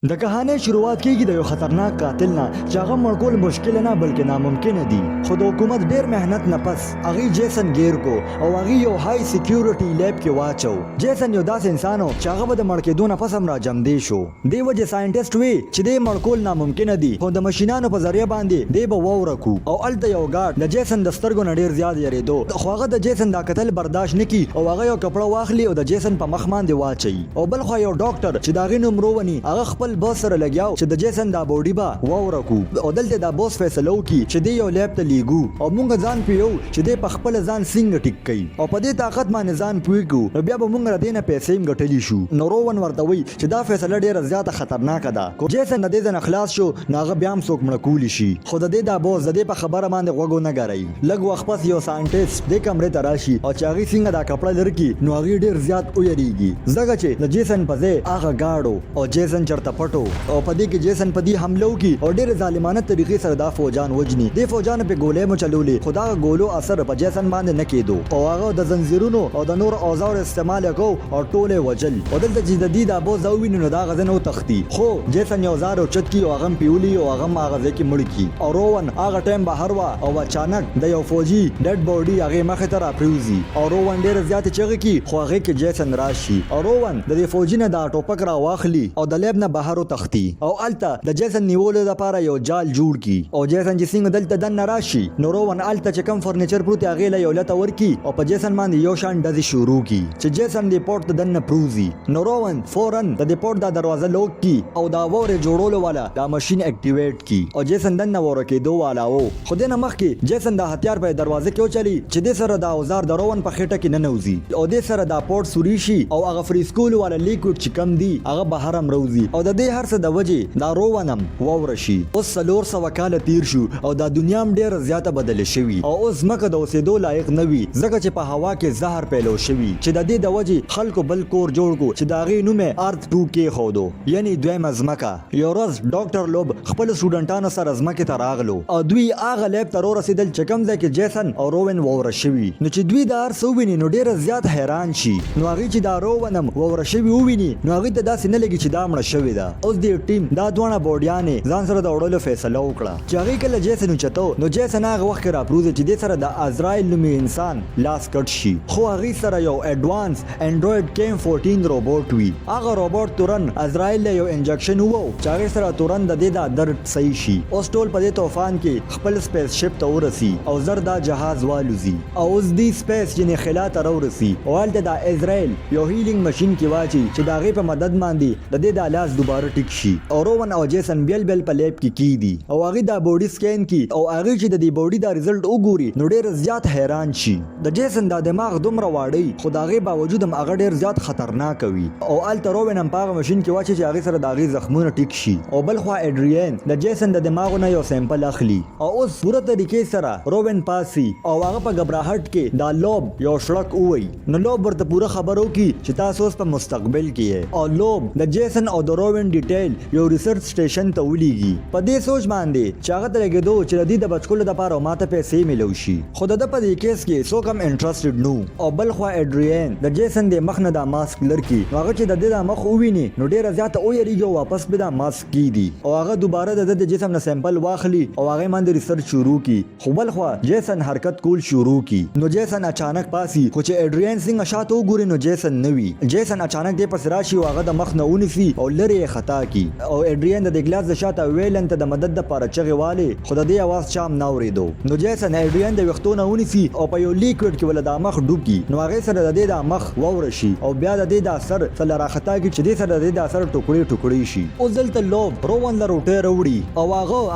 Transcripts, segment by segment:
د کہانی شروعات کیږي د یو خطرناک قاتل نه چې هغه مړ کول مشکل نه بلکې ناممکن دي خو د حکومت ډیر مهنت نه پس هغه جیسن گیر کو او هغه یو های سکیورټي لیب کې واچو. جیسن یو داس انسانو چې هغه به د مړ کېدو نه پس هم را جمع دی شو. دی وجه ساينټیسټ وی چې د مړ کول ناممکن دي خو د ماشينانو په ذریعہ باندې دی به وورکو او الته یو ګارد د جیسن د سترګو نه ډیر زیات یریدو خو هغه د جیسن دا قتل برداشت نکي او هغه یو کپڑا واخلي او د جیسن په مخ باندې واچي او بل خو یو ډاکټر چې دا غي نومرو ونی هغه خپل بوس سره لګیاو چې د جیسن دا بوډي با وورکو او دلته دا بوس فیصلو کی چې دی یو لیب ته لیګو او مونږ ځان پیو چې دی په خپل ځان سنگ ټیک کړي او په دې طاقت باندې ځان پیګو نو بیا به مونږ را دینه پیسې هم ګټلی شو. نو روون ورته وی چې دا فیصله ډیره زیاته خطرناکه ده کو جیسن د دې ځن اخلاص شو ناغه بیا هم څوک مړ کولی شي خو د دې دا بوس د دې په خبره باندې غوګو نه غړی لګ وخت پس یو ساينټیسټ د کمرې ته راشي او چې هغه څنګه دا کپڑا لرکی نو هغه ډیر زیات ویریږي زګه چې د جیسن په ځای هغه گاډو او جیسن چرته پټو او په دې کې جیسن په دې حملو کې او ډېر ظالمانه طریقې سره دا فوجان وجني د فوجان په ګولې مو چلولې خدا ګولو اثر په جیسن باندې نه کېدو او هغه د زنجیرونو او د نور اوزار استعمال کو او ټوله وجل او دلته چې د دې د ابو زوینو نه دا غزنه او تختی خو جیسن یو زار او چت کی او هغه پیولي او هغه هغه ځکه مړ کی او روون هغه ټیم بهر وا او اچانک د یو فوجي ډډ بوډي هغه مخه ته راپریوزي او روون ډېر زیات چغه کی خو هغه کې جیسن راشي او روون د دې فوجي نه دا ټوپک را واخلي او د لیب نه بهر او تختی او الته د جیسن نیولو لپاره یو جال جوړ کی او جیسن چې څنګه دلته دن راشي نو روون الته چې کم فرنیچر پروت هغه له یو لته ورکی او په جیسن باندې یو شان دزي شروع کی چې جیسن دی پورت دن پروزي نو روون فورن د دې پورت د دروازه لوک کی او دا وره جوړولو والا دا ماشين اکټیویټ کی او جیسن دن ورکه دوه والا وو خو دنه مخ کې جیسن د هتیار په دروازه کې چلی چې د سره د اوزار د روون په خېټه کې نه نوزي او د سره د پورت سوري شي او هغه فری سکول والا لیکوډ چې کم دی هغه بهر هم روزي او د دې هر څه د وجه دا روونم وورشي اوس څلور سوه کاله تیر شو او دا دنیا هم ډیره زیاته بدله شوې او اوس ځمکه د اوسېدو لایق نه وي ځکه چې په هوا کې زهر پیلو شوي چې د دې د وجې خلکو بل کور جوړ کو چې د هغې نوم یې ارت 2 کېښودو یعنی دویمه ځمکه یو ورځ ډاکټر لوب خپلو سټوډنټانو سره ځمکې ته راغلو او دوی هغه لیب ته رارسېدل چې کوم ځای کې جیسن او روون ووره شوي نو چې دوی دا هر څه وویني نو ډیره زیات حیران شي نو هغې چې دا روون هم ووره شوي وویني نو هغې ته داسې نه لګي چې دا مړه شوې ده. اوس دې ټیم دا دواړه بوډیانې ځان سره د وړلو فیصله وکړه چې هغې کله جیسن اوچتو نو جیسن هغه وخت کې راپروزي چې دې سره د ازرائیل نومي انسان لاس کټ شي خو هغې سره یو اډوانس انډروید کیم 14 روبوټ وي هغه روبوټ تورن ازرائیل له یو انجکشن وو چې هغې سره تورن د دې د درد صحیح شي اوس ټول په دې طوفان کې خپل سپیس شپ ته ورسي او زر دا جهاز والوزي او اوس دې سپیس یعنې خلا ته راورسي او هلته د اسرائیل یو هیلینګ ماشین کې واچي چې د هغې په مدد باندې د دې د لاس دوباره ټیک شي او روون او جیسن بیل بیل په لیب کې کی دي او هغه دا بوډي سکین کی او هغه چې د دې بوډي دا رزلټ وګوري نو ډیر زیات حیران شي د جیسن دا دماغ دومره واړی خو دا غي باوجود هم هغه ډیر زیات خطرناک وي او الته روون هم په ماشين کې واچي چې هغه سره دا غي زخمونه ټیک شي او بل خو اډریان د جیسن د دماغونو یو سیمپل اخلي او اوس پوره طریقې سره روون پاسي او هغه په غبرهټ کې دا لوب یو شړک وای نو لوب ورته پوره خبرو کی چې تاسو اوس په مستقبل کې او لوب د جیسن او د روون ډیټیل یو ریسرچ سټیشن ته ولیږي په دې سوچ باندې چې هغه ته لګېدو چې د دې د بچکلو دپاره ماته پیسې میلو شي خو د ده په دې کیس کې څوک هم انټرسټډ نو او بل خوا اډریان د جیسن د مخ نه دا ماسک لرکي نو هغه چې د دې د مخ وویني نو ډېره زیاته ویریږي او واپس به دا ماسک کیدي او هغه دوباره د د جسم نه سیمپل واخلي او هغه باندې ریسرچ شروع کی خو بل خوا جیسن حرکت کول شروع کی نو جیسن اچانک پاسي خو چې اډریان څنګه شاته وګوري نو جیسن نوي جیسن اچانک دې پس راشي او هغه د مخ نه ونیسي او لري خطا کی او اډریان د ګلاس د شاته ویلن ته د مدد لپاره چغې والي خو د دې اواز چا هم نه اورېدو نو جیسن اډریان د ویښتو نه ونیسي او په یو لیکوډ کې ول د مخ ډوب کی نو هغې سره د دې د مخ ووره شي او بیا د دې د سر څله راخطا کی چې دې سره د دې د سر ټوکړې ټوکړې شي اوس دلته لوب روون له روټۍ راوړي او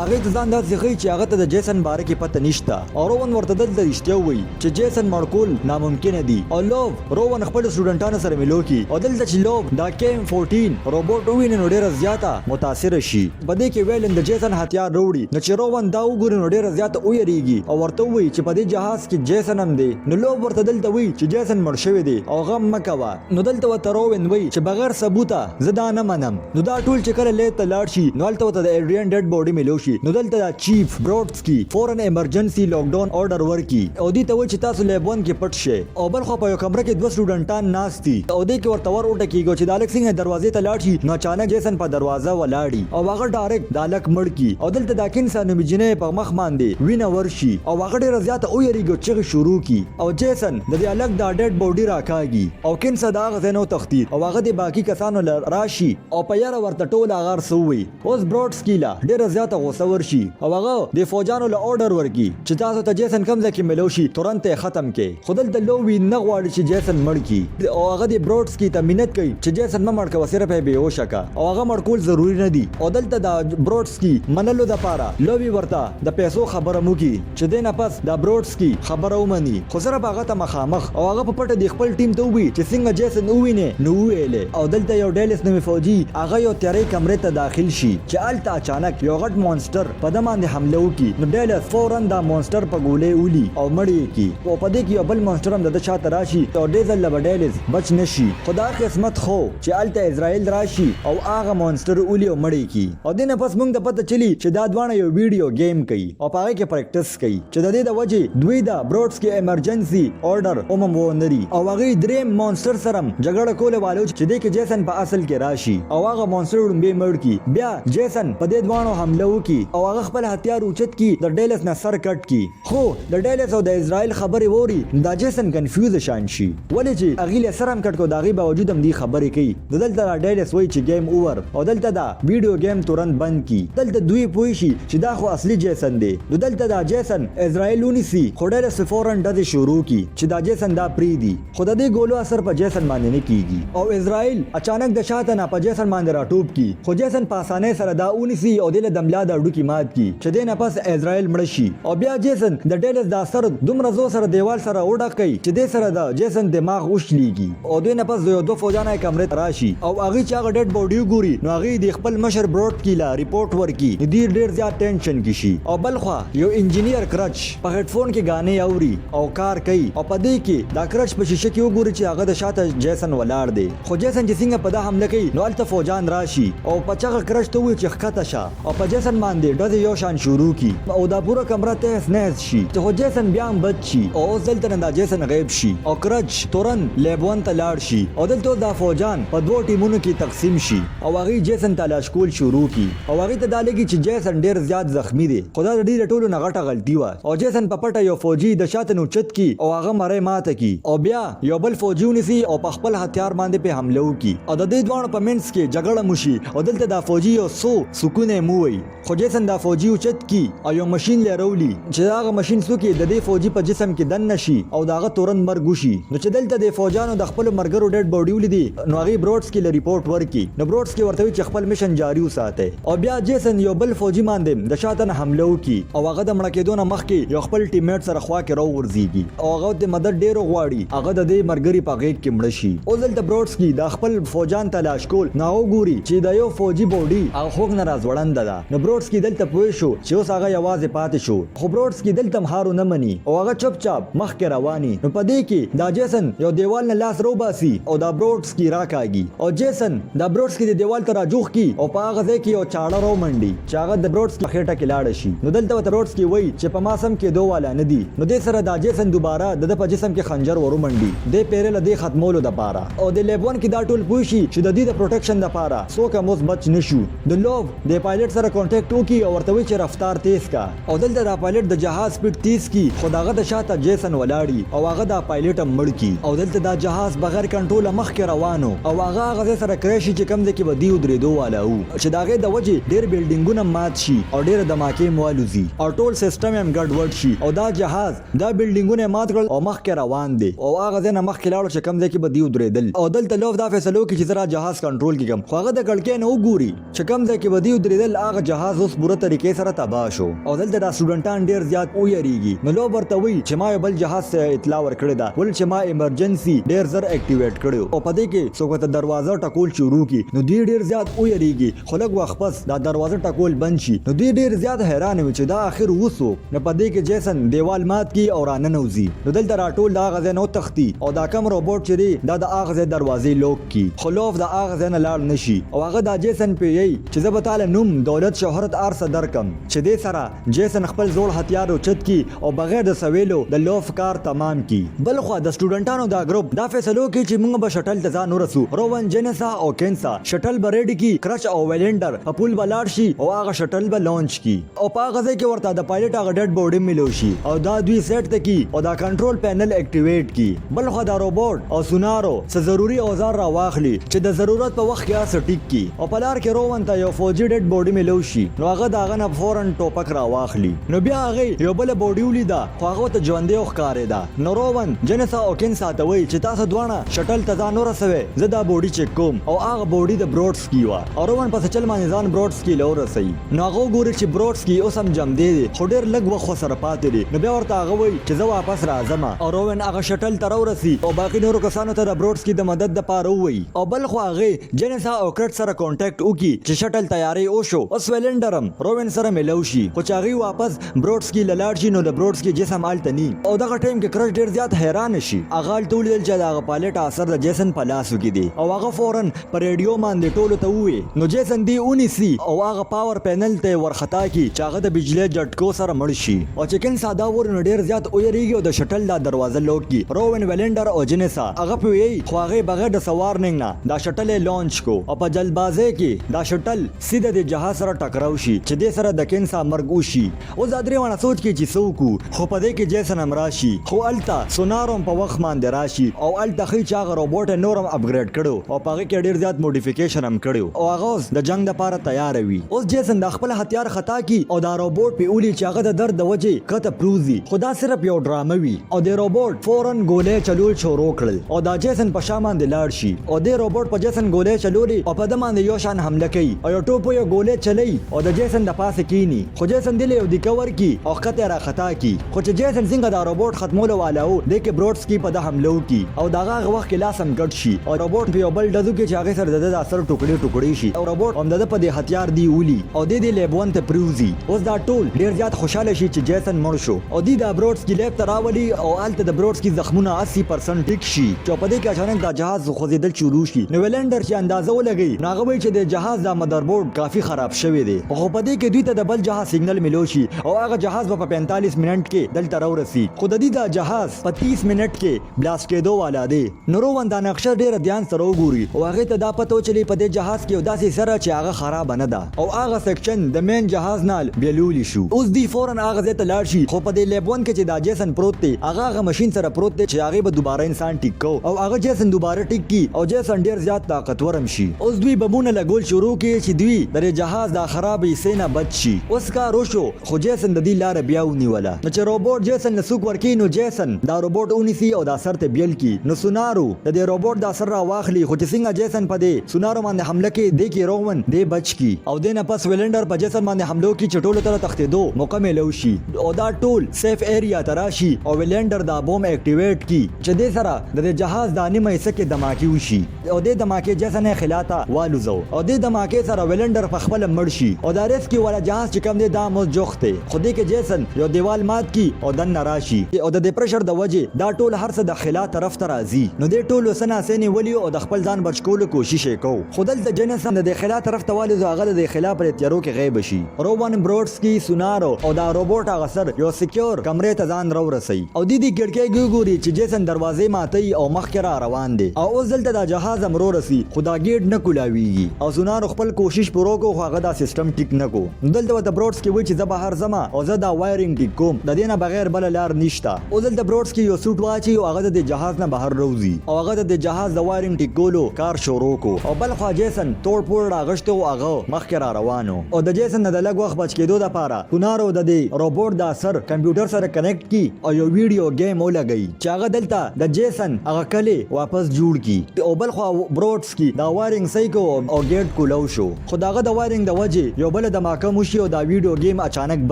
هغې ته ځان داسې ښیي چې هغه ته د جیسن باره کې پته نشته او روون ورته دلته رښتیا ووایي چې جیسن مړ کول ناممکنه دي او لوب روون خپلو سټوډنټانو سره ملو کی او دلته چې لوب دا کیم 14 روبوټ وویني نو ډېره زیاته متاثره شي په دې کې ویلن د جیسن هتیار وروړي نو چې روون دا وګوري نو ډېره زیاته ویریږي او ورته وایي چې په دې جهاز کې جیسن هم دی نو لوب ورته دلته وایي چې جیسن مړ شوی دی او غم مه کوه نو دلته ورته روون وایي چې بغیر ثبوته زه دا نه منم نو دا ټول چې کله لیب ته لاړ شي نو هلته ورته د اډریان ډیډ بوډي میلو شي نو دلته دا چیف بروډسکي فورن ایمرجنسي لاکډاون order ورکي او دې ته وایي چې تاسو لیب 1 کې پټ شئ او بل خوا په یو کمره کې دوه سټوډنټان ناست دي او دې کې ورته ور وټکېږي چې د الک سنګ دروازې ته لاړ شي نو اچانک جیسن په دروازه ولاړی او هغه ډایرکټ د الک مړ کی او دلته دا کینسا نو بجنې په مخ باندې وینه ورشي او هغه ډیره زیاته او یریږي چې شروع کی او جیسن د دې الک دا ډیډ بوډي راکاږي او کینسا دا غزنو تختی او هغه د باقی کسانو راشي او په یاره ورته ټول هغه سووي اوس بروډسکی لا ډیره زیاته غوسه ورشي او هغه د فوجانو له اورډر ورکی چې تاسو ته جیسن کم ځکه ملوشي ترنت ختم کې خودل د لووی نه غواړي چې جیسن مړ کی او هغه د بروډسکی ته مننت کوي چې جیسن مړ کا وسره په بیهوش کا او هغه مړ کول ضروری نه دی او دلته د بروډسکی منلو د پاره لووی ورته د پیسو خبره مو کی چې دینه پس د بروډسکی خبره ومني خو سره هغه ته مخامخ او هغه په پټه د خپل ټیم ته وی چې څنګه جیسن ووینه نو ویلې او دلته یو ډیلس نومي فوجي هغه یو تیارې کمرې ته داخل شي چې الته اچانک یو غټ مونستر په د باندې حمله وکي نو ډیلس فورن دا مونستر په ګولې ولي او مړی کی او په دې کې یو بل مونستر هم د شاته راشي او ډیزل له ډیلس بچ نشي خدا قسمت خو چې الته اسرائیل راشي او هغه مونستر ولي او مړی کی او دینه پس موږ ته پته چلی چې دا دوانه یو ویډیو گیم کوي او پاره کې پریکټس کوي چې د دې د وجه دوی دا بروډسکی ایمرجنسي اورډر اومم وونري او هغه دریم مونستر سره جګړه کوله والو چې دې کې جیسن په اصل کې راشي او هغه مونستر ډمبه مړ کی بیا جیسن په دې دوانو حمله وکي او هغه خپل هتیار اوچت کی د ډیلس نه سر کټ کی خو د ډیلس او د اسرائیل خبرې ووري دا جیسن کنفیوز شان شي ولې چې اغه له سرم کټ کو داغي باوجود هم دی خبرې کوي دلته ډیلس وای چې گیم اوور او دلته دا ویډیو گیم تورن بند کی دلته دوی پوي شي چې دا خو اصلي جیسن دی دلته دا جیسن اسرائیلونی سي خډره سفورن د شروع کی چې دا جیسن دا پری دی خدای دې ګولو اثر په جیسن باندې نه کیږي او اسرائیل اچانک د شاته نه په جیسن باندې راټوب کی خو جیسن په اسانه سره دا اونیسی او د دملا د اډو کی مات کی چې دې نه پس اسرائیل مړ شي او بیا جیسن د ډیلس دا سر دومره زو سره دیوال سره وډه کوي چې دې سره دا جیسن دماغ وشلیږي او دې نه پس یو دو فوجانه کمرې راشي او هغه چې هغه ډیډ بوډي ګوري نو هغه د خپل مشر بروډ کیلا ریپورت ورکی دې ډیر زیات ټینشن کی شي او بلخوا یو انجینیر کرچ په هډفون کې غانې اوري او کار کوي او په دې کې دا کرچ په شیشه کې وګوري چې هغه د شاته جیسن ولاړ دی خو جیسن چې څنګه په دا حمله کوي نو الته فوجان راشي او په چاغه کرچ ته وی چې ښکته شه او په جیسن باندې د یو شان شروع کی او دا پوره کمره ته سنیز شي چې خو جیسن بیا هم بچ شي او دلته دا جیسن غیب شي او کرچ تورن لیبون ته لاړ شي او دلته دا فوجان په دوه ټیمونو کې تقسیم شي او هغه جیسن تلاش کول شروع کی او هغه ته دا لګي چې جیسن ډیر زیات زخمی دی خدا دې ټولو نه غټه غلطي و او جیسن په پټه یو فوجي د شاته نو چت کی او هغه مړې ماته کی او بیا یو بل فوجي ونیسي او په خپل هتیار باندې په حمله وکي او د دې دوه په منځ کې جګړه مشي او دلته دا فوجي یو سو سکونه موي خو جیسن دا فوجي اوچت کی او یو ماشين لرولي چې هغه ماشين سوکي د دې فوجي په جسم کې دن نشي او داغه تورن مرګ وشي نو چې دلته د فوجانو د خپل مرګرو ډیډ بوډي ولیدي نو هغه بروډسکی له ریپورت ورکي نو بروډسکی ورته چې خپل میشن جاری وساته او بیا جیسن یو بل فوجي باندې د شاته نه حمله وکي او هغه د مړ کېدو نه مخکې یو خپل ټیم میټ سره خوا کې راو ورزيږي او هغه د مدد ډیرو غواړي هغه د دې مرګري په غیږ کې مړ شي او دلته بروډسکی د خپل فوجان تلاش کول نه وګوري چې د یو فوجي بوډي هغه خوګ نه راځوړند ده نو بروډسکی دلته پوه شو چې اوس هغه یوازې پاتې شو خو بروډسکی دلته هارو نه مني او هغه چپ مخ کې رواني نو په دې کې دا جیسن یو دیوال نه لاس روباسي او دا بروډسکی راکاږي او جیسن دا بروډسکی د دیوال ته راجوخ کی او په هغه ځای کې یو چاړه رو منډي چې هغه د بروډسکی خېټه کې لاړ شي نو دلته بروډسکی وایي چې په ماسم کې دوه والا نه دي نو دې سره دا جیسن دوباره د په جسم کې خنجر ورو منډي د پیرل د ختمولو د پاره او د لیبون کې دا ټول پوښي چې د دې د پروټیکشن د پاره څوک هم اوس بچ نشو د لوو د پایلټ سره کانټیکټ وکي او ورته وی چې رفتار تیز کا او دلته دا پایلټ د جهاز سپیډ تیز کی خداغه د شاته جیسن ولاړی او هغه دا پایلټ هم مړ کی او دلته دا جهاز بغیر کنټرول مخ کې روانو او هغه غزه سره کرشي چې کم د کې بدیو درېدو والا وو چې داغه د وجه ډیر بلډینګونه مات شي او ډیر دماکې موالوزي او ټول سیستم هم ګډوډ شي او دا جهاز دا بلډینګونه مات کړل او مخ کې روان دي او هغه ځنه مخ کې لاړو چې کم د کې بدیو درېدل او دلته لوف دا فیصلو کې چې زرا جهاز کنټرول کیږم خو هغه د کړکې نه وګوري چې کم د کې بدیو درېدل هغه جهاز اوس پوره طریقې سره تباہ شو او دلته دا سټوډنټان ډیر زیات ویریږي نو لو ورته وی چې ما بل جهاز ته اطلاع ورکړه دا ول چې ما ایمرجنسي ډیر زر اکټیویټ کړو او په دې کې څوک ته دروازه ټکول شروع کی نو دی ډیر زیات ویریږي خو لږ وخت پس دا دروازه ټکول بند شي نو دی ډیر زیات حیران وي چې دا اخر وسو نو په دې کې جیسن دیوال مات کی او راننوزي نو دلته راټول دا غزه نو تختی او دا کم روبوټ چې دی دا د اغزه دروازې لوک کی خلوف د اغزه نه لاړ نشي او هغه دا جیسن پیي چې زبتاله نوم دولت شهرت ارسه درکم چې دې سره جیسن خپل زوړ هتیار او چت کی او بغیر د سویلو د لوف کار تمام کی بلخو د سټوډنټانو دا ګروپ دا فیصلو کې چې موږ به شټل ته ځان ورسو روون جنسا او کینسا شټل شټل بریډ کی کرچ او ویلندر په پول بلاړ شي او هغه شټل به لانچ کی او په هغه ځای کې ورته د پایلټ هغه ډیډ بوډي ملو شي او دا دوی سیټ ته کی او دا کنټرول پینل اکټیویټ کی بل خو دا روبوټ او سونارو څه ضروری اوزار را واخلي چې د ضرورت په وخت کې اسه ټیک کی او په لار کې روون ته یو فوجي ډیډ بوډي ملو شي نو هغه داغه نه فورن ټوپک را واخلي نو بیا هغه یو بل بوډي ولیدا خو هغه ته ژوندې ښکارېده نو روون جنسا او کینسا ته وایي چې تاسو دواړه شټل ته ځان ورسوئ زه دا بوډي چک کوم او هغه بوډي د بروډسکي وه او روون پسې چل باندې ځان بروډسکي له ورسوي نو هغه وګوري چې بروډسکي اوس هم جمدی دی خو ډېر لږ وخت ورسره پاتې دی نو بیا ورته هغه وایي چې زه واپس راځم او روون هغه شټل ته راورسي او باقي نورو کسانو ته د بروډسکي د مدد دپاره ووایي او بل خو هغې جنسا او کرټ سره کانټیکټ وکړي چې شټل تیاری وشو اوس ویلنډرم روون سره ملو شي خو چې هغې واپس بروډسکي له لاړ شي نو د بروډسکي جسم هلته نی او دغه ټایم کې کرچ ډېر زیات حیران شي هغه هلته ولیدل چې د هغه پایلټ اثر د جیسن په لاسو کې دی او هغه فورن په ریډیو باندې ټولو ته ووایي نو جیسن دی ونیسي او هغه پاور پینل ته ورخطا کي چې هغه د بجلی جټکو سره مړ شي او چې کین ساده ور نو ډېر زیات ویریږي او د شټل دا دروازه لوک کی روون ویلنډر او جنسا هغه په وی خو هغه بغیر د سوارنینګ نه دا شټل لانچ کو او په جلبازۍ کې دا شټل سیده د جهاز سره ټکراو شي چې دې سره د کینسا مرګ وشي او زادري ونه سوچ کې چې څوک خو په دې کې جیسن هم راشي خو التا سوناروم په وخت باندې راشي او التا خي چې هغه روبوټ نورم اپګریډ کړو او هغه کې ډیر زیات موډیفیکیشن هم کړو او هغه د جنگ لپاره تیار وي اوس جیسن د خپل هتیار خطا کی او دا روبوټ په اولی چې هغه د درد د وجې کته پروزي خدا صرف یو ډرامه وي او د روبوټ فورن ګولې چلول شروع کړل او دا جیسن په شا باندې لاړ شي او د روبوټ په جیسن ګولې چلولي او په د باندې یو شان حمله کوي او یو ټوپو یو ګولې چلی او د جیسن د پاسه کینی خو جیسن دی له د کور کی او کته را خطا کی خو چې جیسن څنګه دا روبوټ ختمولو والو د کې بروډسکي په د حملو کی او داغه وخت کې لاسم ګډ شي او روبوټ په یو بل دزو کې چې هغه سره د اثر ټوکړي شي او روبوټ هم د په د هتیار دی ولی او د دې لیبون ته پروزي اوس دا ټول ډیر زیات خوشاله شي چې جیسن مړ شو او د بروډسکي لیب ته راولي او الته د بروډسکي زخمونه 80% ټیک شي چې په دې کې اچانک دا جهاز خوځیدل شروع شي نو ویلنډر چې اندازه ولګي ناغه وی چې د جهاز دا مدربورډ کافي خراب شوی دی خو په دې کې دوی ته د بل جهاز سیګنل ملو شي او هغه جهاز په 45 منټ کې دلته راورسي خو د دې دا جهاز په 30 منټ کې بلاست کېدو والا دی نو روون دا نقشه ډیره دھیان سره وګوري او هغه ته دا پته وچلی په دې جهاز کې داسې سره چې هغه خراب نه ده او هغه سیکشن د مین جهاز نه بیلولی شو اوس دی فورن هغه ځای ته لاړ شي خو په دې لیبون کې چې دا جیسن پروت دی هغه ماشين سره پروت دی چې هغه به دوباره انسان ټیک کو او هغه جیسن دوباره ټیک کی او جیسن ډیر زیات طاقتور هم شي اوس دوی بمونه لګول شروع کړي چې دوی د جهاز دا خراب حصے نه بچ شي اوس کار وشو خو جیسن د دې لار بیا ونیوله نو چې روبوټ جیسن لسوک ورکی نو جیسن دا روبوټ ونیسي او دا سر ته بیل کی نو سونارو د دې روبوټ دا سر را واخلي خو چې څنګه جیسن په دې سونارو باندې حمله کوي د کې روون دی بچ کی او د نه پس ویلنډر په جیسن باندې حمله کوي چې ټولو ته تختیدو مکمل وشي او دا ټول سیف ایریا تراشي او ویلنډر دا بوم اکټیویټ کی چې د سره د جهاز د نیمه حصہ کې دماکی وشي او د دماکې جیسن خلاته والوزو او د دماکې سره ویلنډر په خپل مړ شي او دا ریسکی والا جهاز چې کوم دی دا مو جوخته خو دې کې جیسن یو دیوال مات کی او دن راشي او د پرشر د وجه دا ټول هر څه د خلا طرف ته راځي نو د ټول وسنه سنی ولی او د خپل ځان بچ کولو کوشش وکاو خودل د جنسن د خلا طرف ته والي زغه د خلا پر تیارو کې غیب شي روون بروډسکي سونارو او دا روبوټ هغه سر یو سکیور کمرې ته ځان راورسي او د دې ګړکې ګوري چې جیسن دروازې ماتي او مخکې را روان دي او اوس دلته دا جهاز امرو رسي خدا گیټ نه کولاویږي او سونارو خپل کوشش پرو کو خو هغه دا سیستم ټیک نه کو دلته د بروډسکي وی چې زه بهر زما او زه دا وایرینګ ټیک کوم د دې نه بغیر بل لار نشته او دلته بروډسکي یو سوټ واچي او هغه د جهاز نه بهر روزي او هغه د جهاز د وایرینګ ټیک کولو کار شروع کو او بل خو جیسن توړ پوړ راغشته او هغه مخکې را روانو او د جیسن د لګ وخت بچ کېدو لپاره سونارو د دې روبوټ دا سر کمپیوټر سره کنیکټ کی او یو ویډیو گیم ولګي چې هغه دلته د جیسن هغه کله واپس جوړ کی او بل خو بروډسکي دا وایرینګ سایکو او گیټ کولو شو خو داغه د وایرینګ د وجه یو بل د ماکم شي او دا ویډیو گیم اچانک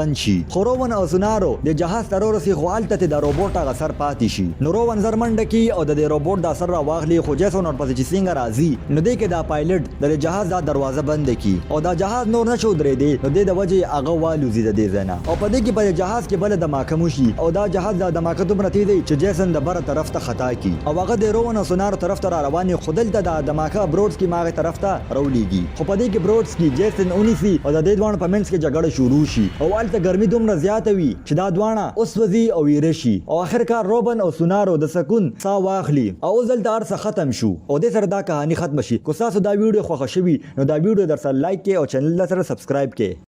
بند شي خو روون او سونارو د جهاز ترورسي خو حالت د روبوټ هغه سر پاتې شي نو روون زرمنډ کی او د روبوټ دا سر را واغلي خو جیسن اور پسې چې څنګه راځي نو د کې دا پایلټ د جهاز دا دروازه بند کی او دا جهاز نور نشو درې دی نو د وجه هغه والو زیاده دی زنه او په دې کې په جهاز کې بل د ماکم شي او دا جهاز د ماکم دومره تیز دی چې جیسن د بره طرف ته خطا کی او هغه د روون او سونارو طرف ته رواني خودل د ماکم بروډسکي ماغه طرف ته رولیږي خو په دې کې بروډسکي جیسن اونیسی او د دې دوه په منځ کې جګړه شروع شي او الته ګرمي دومره زیاته وي چې دا دوه اوس وزي او ویرشي او اخر کار روبن او سونارو د سکون سا واخلي او ځل دار څخه ختم شو او د سره دا کہانی ختم شي کو تاسو تاسو دا ویډیو خوښ شوي نو دا ویډیو در سره لایک کړئ او چینل سره سبسکرایب کړئ.